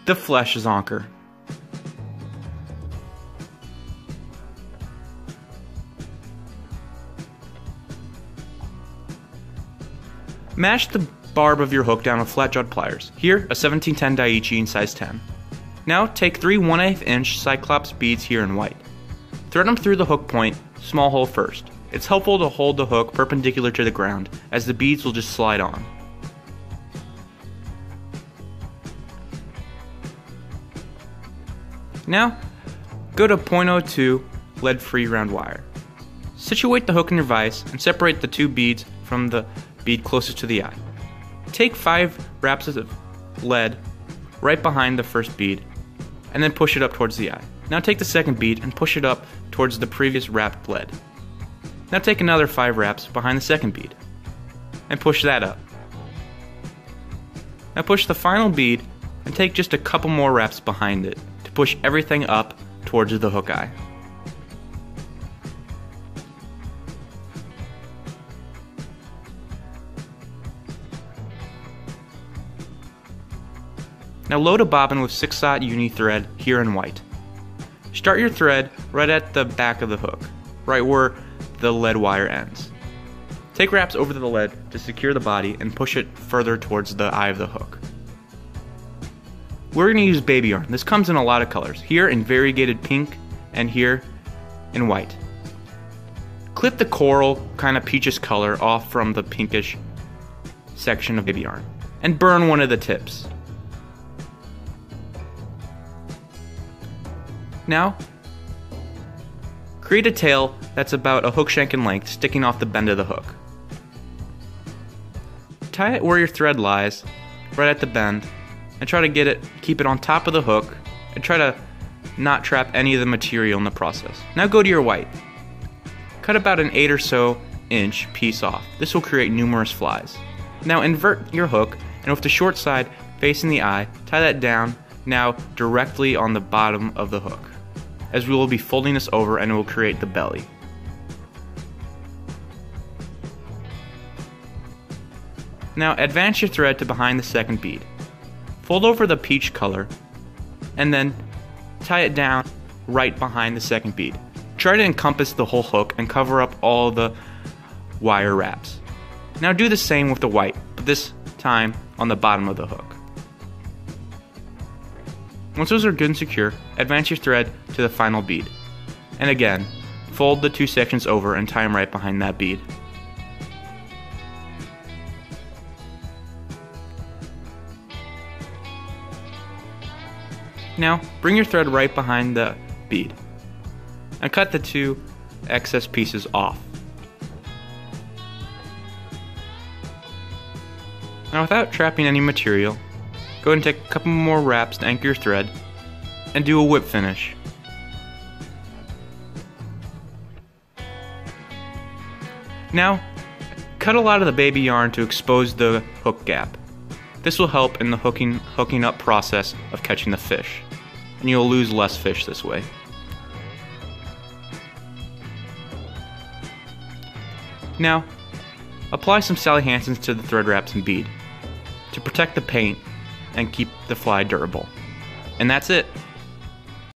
the Flesh Zonker. Mash the barb of your hook down with flat jawed pliers. Here, a 1710 Daiichi in size 10. Now take 3 1/8 inch Cyclops beads here in white. Thread them through the hook point, small hole first. It's helpful to hold the hook perpendicular to the ground, as the beads will just slide on. Now, go to 0.02 lead-free round wire. Situate the hook in your vise and separate the 2 beads from the bead closest to the eye. Take 5 wraps of lead right behind the first bead and then push it up towards the eye. Now take the second bead and push it up towards the previous wrapped lead. Now take another 5 wraps behind the second bead and push that up. Now push the final bead and take just a couple more wraps behind it to push everything up towards the hook eye. Now load a bobbin with 6/0 uni thread here in white. Start your thread right at the back of the hook, right where the lead wire ends. Take wraps over the lead to secure the body and push it further towards the eye of the hook. We're going to use baby yarn. This comes in a lot of colors, here in variegated pink and here in white. Clip the coral kind of peachish color off from the pinkish section of baby yarn and burn one of the tips. Now, create a tail that's about a hook shank in length sticking off the bend of the hook. Tie it where your thread lies, right at the bend, and try to keep it on top of the hook, and try to not trap any of the material in the process. Now go to your white. Cut about an 8 or so inch piece off. This will create numerous flies. Now invert your hook, and with the short side facing the eye, tie that down now directly on the bottom of the hook, as we will be folding this over and it will create the belly. Now advance your thread to behind the second bead. Fold over the peach color and then tie it down right behind the second bead. Try to encompass the whole hook and cover up all the wire wraps. Now do the same with the white, but this time on the bottom of the hook. Once those are good and secure, advance your thread to the final bead. And again, fold the 2 sections over and tie them right behind that bead. Now, bring your thread right behind the bead and cut the 2 excess pieces off. Now, without trapping any material, go ahead and take a couple more wraps to anchor your thread and do a whip finish. Now, cut a lot of the baby yarn to expose the hook gap. This will help in the hooking up process of catching the fish, and you'll lose less fish this way. Now, apply some Sally Hansen's to the thread wraps and bead to protect the paint and keep the fly durable. And that's it.